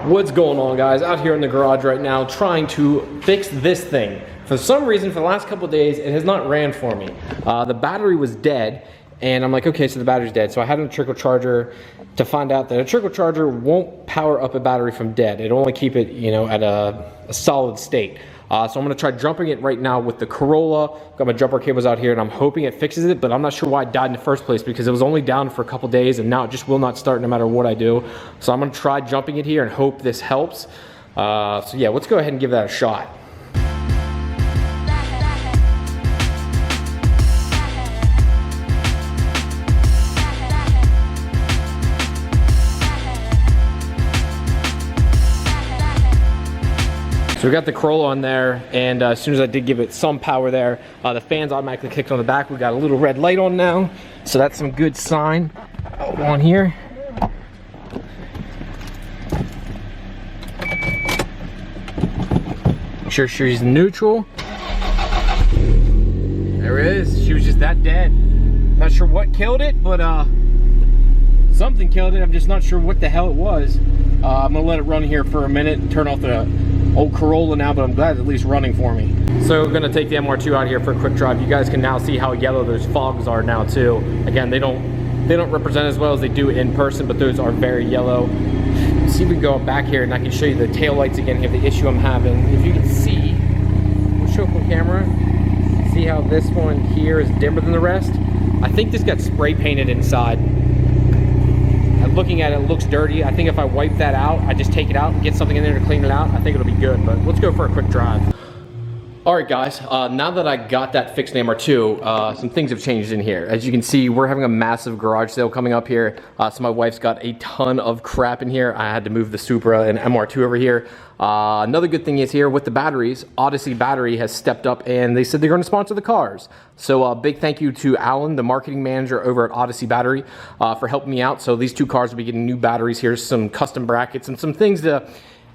What's going on, guys? Out here in the garage right now trying to fix this thing. For some reason, for the last couple of days, it has not ran for me. The battery was dead, and I'm like, okay, so the battery's dead. So I had a trickle charger to find out that a trickle charger won't power up a battery from dead. It'll only keep it, you know, at a solid state. So I'm gonna try jumping it right now with the Corolla. Got my jumper cables out here, and I'm hoping it fixes it, but I'm not sure why it died in the first place, because it was only down for a couple days, and now it just will not start no matter what I do. So I'm gonna try jumping it here and hope this helps. So yeah, let's go ahead and give that a shot. So we got the Corolla on there, and as soon as I did give it some power there, the fans automatically kicked on the back. We got a little red light on now, so that's some good sign on here. Make sure she's neutral. There it is. She was just that dead. Not sure what killed it, but something killed it. I'm just not sure what the hell it was. I'm gonna let it run here for a minute and turn off the old Corolla now, but I'm glad it's at least running for me. So we're gonna take the MR2 out here for a quick drive. You guys can now see how yellow those fogs are now too. Again, they don't represent as well as they do in person, but those are very yellow. See if we can go back here and I can show you the tail lights again here, the issue I'm having. If you can see, we'll show up on camera. See how this one here is dimmer than the rest? I think this got spray painted inside. Looking at it, it looks dirty. I think if I wipe that out, I just take it out and get something in there to clean it out, I think it'll be good. But let's go for a quick drive. All right, guys, now that I got that fixed in MR2, some things have changed in here. As you can see, we're having a massive garage sale coming up here. So my wife's got a ton of crap in here. I had to move the Supra and MR2 over here. Another good thing is here with the batteries, Odyssey Battery has stepped up and they said they're going to sponsor the cars. So big thank you to Alan, the marketing manager over at Odyssey Battery, for helping me out. So these two cars will be getting new batteries here, some custom brackets and some things to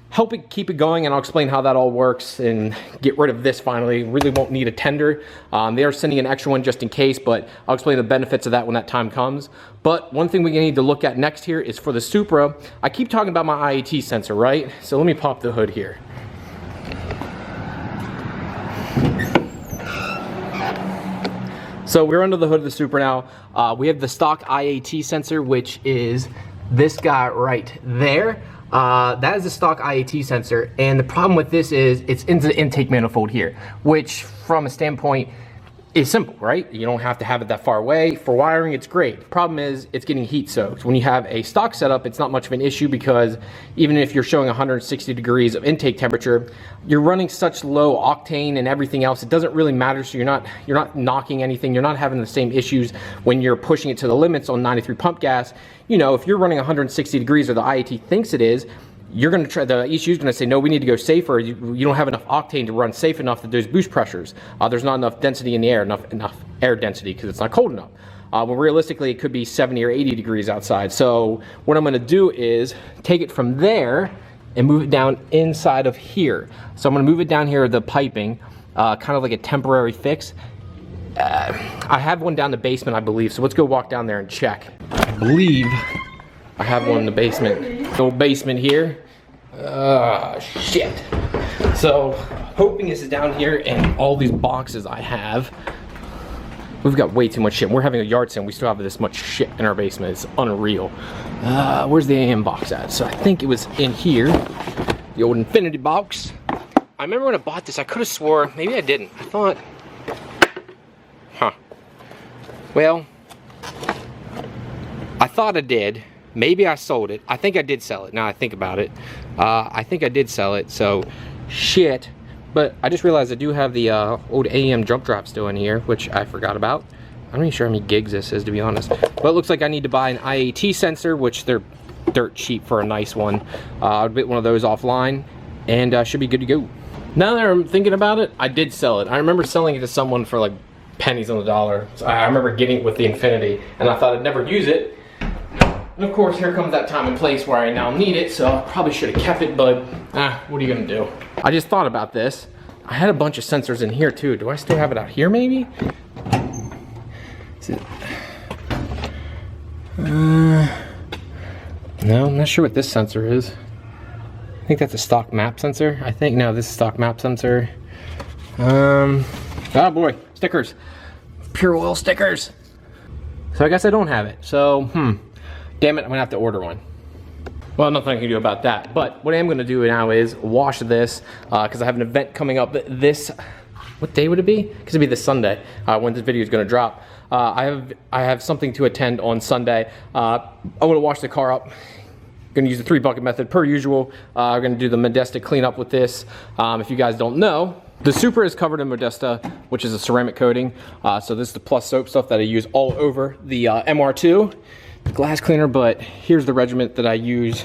help it keep it going, and I'll explain how that all works and get rid of this finally. Really won't need a tender. They are sending an extra one just in case, but I'll explain the benefits of that when that time comes. But one thing we need to look at next here is for the Supra. I keep talking about my IAT sensor, right? So let me pop the hood here. So we're under the hood of the Supra now. We have the stock IAT sensor, which is this guy right there. That is a stock IAT sensor, and the problem with this is it's into the intake manifold here, which from a standpoint is simple, right? You don't have to have it that far away. For wiring, it's great. The problem is it's getting heat soaked. When you have a stock setup, it's not much of an issue, because even if you're showing 160 degrees of intake temperature, you're running such low octane and everything else, it doesn't really matter. So you're not knocking anything. You're not having the same issues when you're pushing it to the limits on 93 pump gas. You know, if you're running 160 degrees, or the IAT thinks it is, you're going to try, the ECU is going to say, no, we need to go safer. You don't have enough octane to run safe enough at those boost pressures. There's not enough density in the air, enough air density, because it's not cold enough. Well, realistically, it could be 70 or 80 degrees outside. So what I'm going to do is take it from there and move it down inside of here. So I'm going to move it down here, the piping, kind of like a temporary fix. I have one down the basement, I believe. So let's go walk down there and check. I believe I have one in the basement. The old basement here. Shit. So, hoping this is down here, and all these boxes I have. We've got way too much shit. We're having a yard sale, and we still have this much shit in our basement. It's unreal. Where's the AM box at? So I think it was in here. The old Infinity box. I remember when I bought this, I could have swore, maybe I didn't. I thought, well, I thought I did. Maybe I sold it. I think I did sell it. Now I think about it. I think I did sell it, so shit. But I just realized I do have the old AM jump drop still in here, which I forgot about. I'm not even sure how many gigs this is, to be honest. But it looks like I need to buy an IAT sensor, which they're dirt cheap for a nice one. I'll get one of those offline, and should be good to go. Now that I'm thinking about it, I did sell it. I remember selling it to someone for like pennies on the dollar. So I remember getting it with the Infinity, and I thought I'd never use it. And of course, here comes that time and place where I now need it, so I probably should have kept it, but what are you gonna do? I just thought about this. I had a bunch of sensors in here too. Do I still have it out here maybe? Is it? No, I'm not sure what this sensor is. I think that's a stock map sensor. I think, no, this is stock map sensor. Oh boy, stickers. Pure oil stickers. So I guess I don't have it. So, damn it, I'm gonna have to order one. Well, nothing I can do about that. But what I am gonna do now is wash this, because I have an event coming up this, what day would it be? Because it'd be this Sunday, when this video is gonna drop. I have something to attend on Sunday. I wanna wash the car up. Gonna use the 3-bucket method per usual. I'm gonna do the Modesta cleanup with this. If you guys don't know, the Supra is covered in Modesta, which is a ceramic coating. So this is the Plus soap stuff that I use all over the MR2, the glass cleaner, but here's the regimen that I use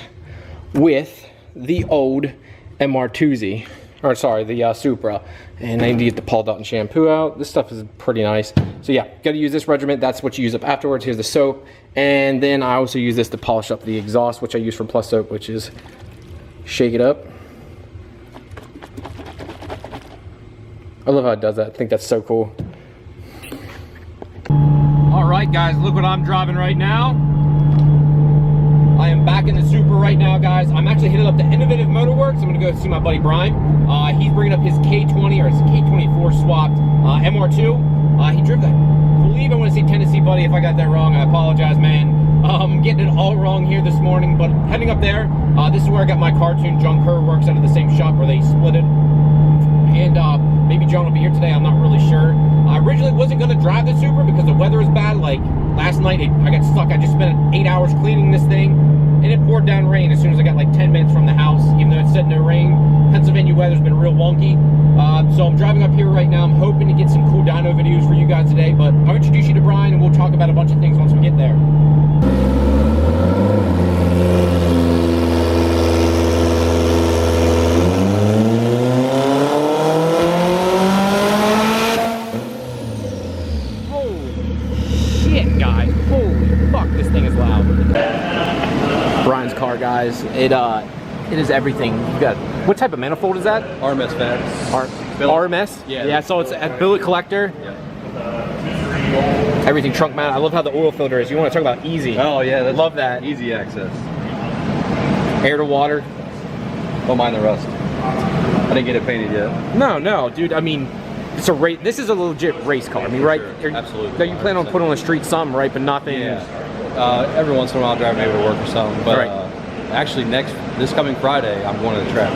with the old MR2Z, or sorry, the Supra. And I need to get the Paul Dutton shampoo out. This stuff is pretty nice. So yeah, gotta use this regimen. That's what you use up afterwards. Here's the soap. And then I also use this to polish up the exhaust, which I use from Plus soap, which is shake it up. I love how it does that. I think that's so cool. All right, guys, look what I'm driving right now. I am back in the Supra right now, guys. I'm actually headed up to Innovative Motorworks. I'm gonna go see my buddy Brian. He's bringing up his K20 or his K24 swapped MR2. He drove that, I believe I want to say Tennessee, buddy. If I got that wrong, I apologize, man. I'm getting it all wrong here this morning, but heading up there. This is where I got my cartoon. John Kerr works out of the same shop where they split it. And maybe John will be here today, I'm not really sure. I originally wasn't gonna drive the Supra because the weather is bad. Like last night, I got stuck. I just spent 8 hours cleaning this thing, and it poured down rain as soon as I got like 10 minutes from the house, even though it said no rain. Pennsylvania weather's been real wonky. So I'm driving up here right now. I'm hoping to get some cool dyno videos for you guys today, but I'll introduce you to Brian and we'll talk about a bunch of things once we get there. Brian's car, guys. It is everything. You got, what type of manifold is that? RMS fans. RMS? Yeah, so it's a billet collector. Yeah. Everything trunk mount. I love how the oil filter is. You want to talk about easy. Oh yeah, that's love that. Easy access. Air to water. Don't mind the rust. I didn't get it painted yet. No, dude. I mean, it's a race. This is a legit race car. I mean, right? Sure. Absolutely. Now you plan on putting on the street some, right? But nothing. Yeah. Every once in a while, I'll drive maybe to work or something. But right. Actually, this coming Friday, I'm going to the track.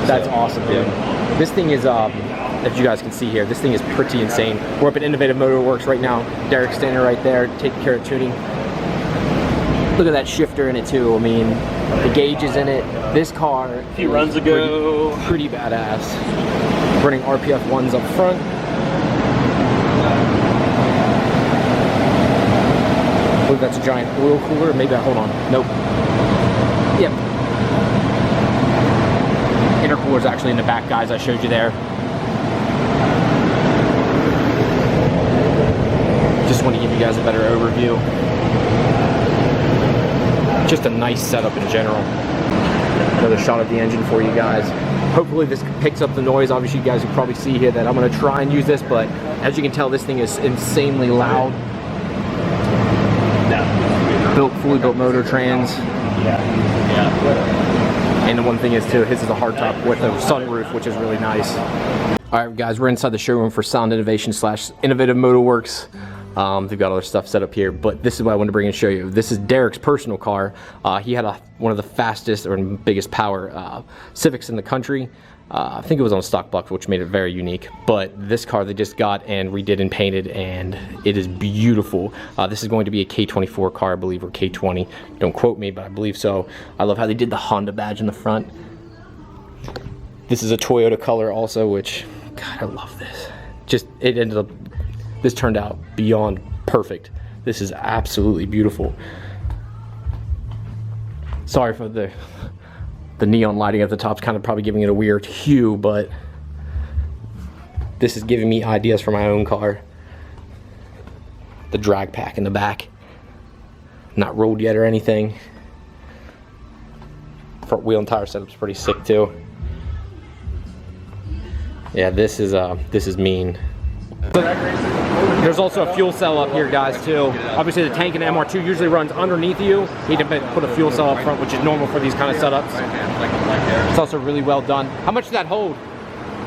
That's awesome, dude. Yeah. This thing is, as you guys can see here, this thing is pretty insane. We're up at Innovative Motorworks right now. Derek's standing right there, taking care of tuning. Look at that shifter in it too. I mean, the gauge is in it. This car, a few runs ago, pretty badass. Running RPF 1s up front. I believe that's a giant oil cooler. Maybe hold on. Nope. Yep. Intercooler's actually in the back, guys. I showed you there. Just want to give you guys a better overview. Just a nice setup in general. Another shot of the engine for you guys. Hopefully this picks up the noise. Obviously you guys can probably see here that I'm going to try and use this, but as you can tell, this thing is insanely loud. Fully built motor trans. And the one thing is too, his is a hardtop with a sunroof, which is really nice. All right, guys, we're inside the showroom for Sound Innovation / Innovative Motorworks. They've got other stuff set up here, but this is what I wanted to bring and show you. This is Derek's personal car. He had one of the fastest or biggest power Civics in the country. I think it was on a stock block, which made it very unique. But this car they just got and redid and painted, and it is beautiful. This is going to be a K24 car, I believe, or K20. Don't quote me, but I believe so. I love how they did the Honda badge in the front. This is a Toyota color also, which, God, I love this. Just, it ended up, this turned out beyond perfect. This is absolutely beautiful. Sorry for the neon lighting at the top's kind of probably giving it a weird hue, but this is giving me ideas for my own car. The drag pack in the back, not rolled yet or anything. Front wheel and tire setup's pretty sick too. Yeah, this is mean. There's also a fuel cell up here, guys, too. Obviously, the tank in the MR2 usually runs underneath you. You need to put a fuel cell up front, which is normal for these kind of setups. It's also really well done. How much does that hold?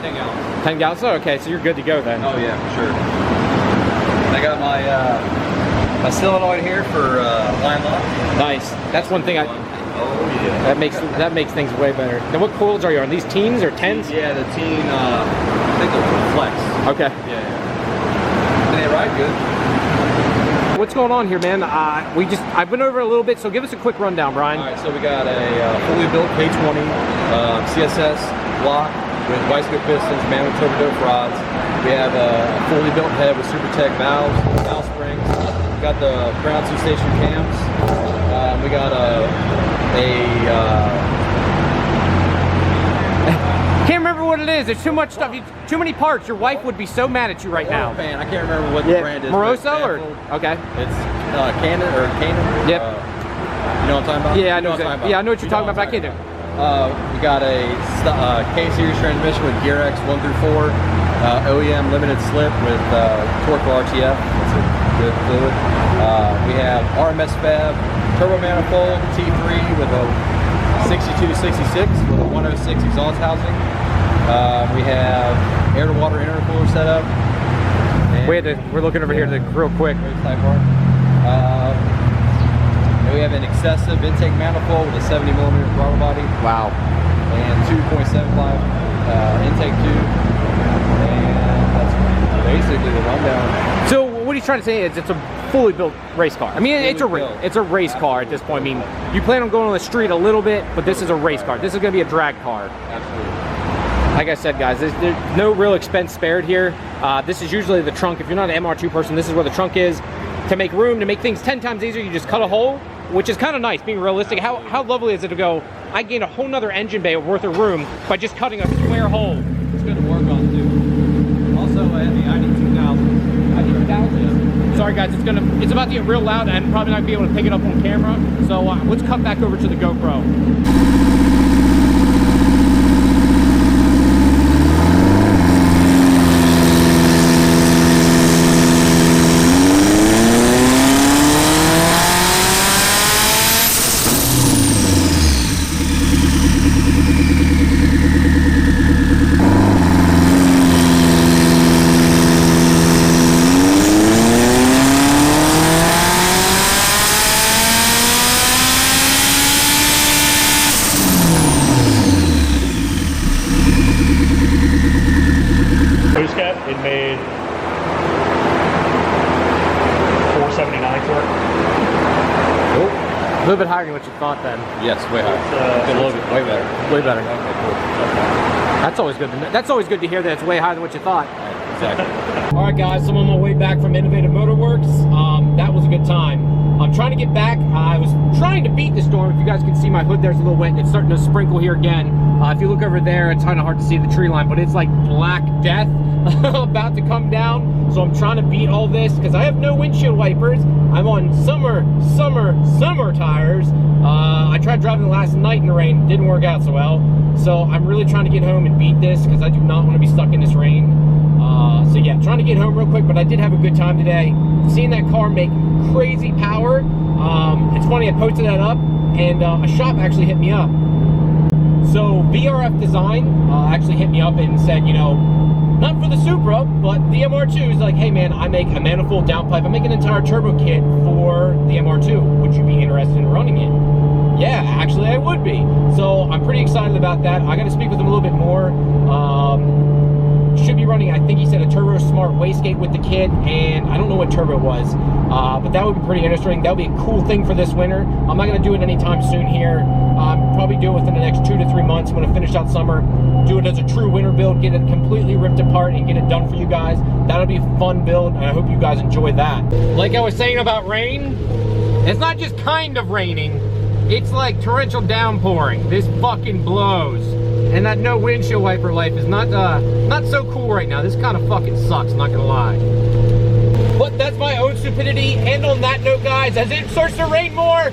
10 gallons. 10 gallons? Oh, okay, so you're good to go then. Oh yeah, for sure. I got my my solenoid here for line lock. Nice. That's one thing Oh yeah. that makes things way better. Now, what coils are you on? These teens or 10s? Yeah, the teen. I think they're flex. Okay. Yeah. They ride good. What's going on here, man? I've been over a little bit, so give us a quick rundown, Brian. All right, so we got a fully built K20 CSS block with vice grip pistons, manual turbo dope rods. We have a fully built head with Super Tech valves, valve springs. We got the ground two-station cams. We got Can't remember what it is. There's too much stuff. Too many parts. Your wife would be so mad at you right now. Man, I can't remember what the brand is. Moroso or okay? It's Canon or Canon. Yep. You know what I'm talking about? Yeah, I know. Yeah, I know what you're talking about, but I can't do. We got a K-series transmission with Gear X 1 through 4, OEM limited slip with torque RTF. That's a good fluid. We have RMS Fab turbo manifold T3 with a 6266 with a 106 exhaust housing. We have air to water intercooler setup. We're looking over here real quick. And we have an excessive intake manifold with a 70mm throttle body. Wow. And 2.75 intake tube. And that's basically the rundown. So what he's trying to say is it's a fully built race car. I mean, it's a race car at this point. I mean, you plan on going on the street a little bit, but this is a race car. This is going to be a drag car. Absolutely. Like I said, guys, there's no real expense spared here. This is usually the trunk. If you're not an MR2 person, this is where the trunk is. To make room, to make things 10 times easier, you just cut a hole, which is kind of nice, being realistic. How lovely is it to go, I gained a whole nother engine bay worth of room by just cutting a square hole. It's good to work on, too. Also, I have the ID2000. ID2000? Sorry, guys, it's about to get real loud, and I'm probably not going to be able to pick it up on camera. So let's cut back over to the GoPro. It made 479 torque. Cool. A little bit higher than what you thought then. Yes, way higher. A little bit, way better. Way better. Okay, cool. That's always good to know. That's always good to hear that it's way higher than what you thought. Exactly. All right, guys, so I'm on my way back from Innovative Motorworks. That was a good time. I'm trying to get back. I was trying to beat the storm. If you guys can see my hood, there's a little wet. It's starting to sprinkle here again. If you look over there, it's kind of hard to see the tree line, but it's like black death about to come down. So I'm trying to beat all this because I have no windshield wipers. I'm on summer tires. I tried driving last night in the rain. Didn't work out so well. So I'm really trying to get home and beat this because I do not want to be stuck in this rain. So yeah, trying to get home real quick, but I did have a good time today. Seeing that car make crazy power. It's funny, I posted that up and a shop actually hit me up. So VRF Design actually hit me up and said, you know, not for the Supra, but the MR2 is like, hey man, I make a manifold downpipe. I make an entire turbo kit for the MR2. Would you be interested in running it? Yeah, actually I would be. So I'm pretty excited about that. I got to speak with him a little bit more. Should be running, I think he said, a Turbo Smart wastegate with the kit, and I don't know what turbo it was, but that would be pretty interesting. That would be a cool thing for this winter. I'm not going to do it anytime soon here. Probably do it within the next 2 to 3 months. I'm going to finish out summer, do it as a true winter build, get it completely ripped apart, and get it done for you guys. That'll be a fun build, and I hope you guys enjoy that. Like I was saying about rain, it's not just kind of raining. It's like torrential downpouring. This fucking blows. And that no windshield wiper life is not so cool right now. This kind of fucking sucks, not gonna lie. But that's my own stupidity. And on that note, guys, as it starts to rain more,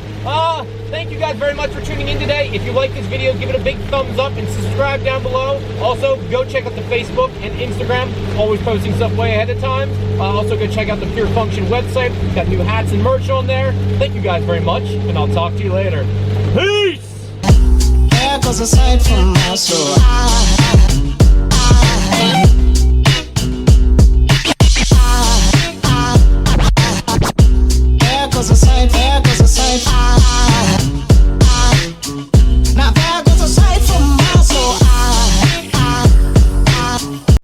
thank you guys very much for tuning in today. If you like this video, give it a big thumbs up and subscribe down below. Also, go check out the Facebook and Instagram. Always posting stuff way ahead of time. Also, go check out the Pure Function website. Got new hats and merch on there. Thank you guys very much, and I'll talk to you later. Peace! There goes a sight from my soul.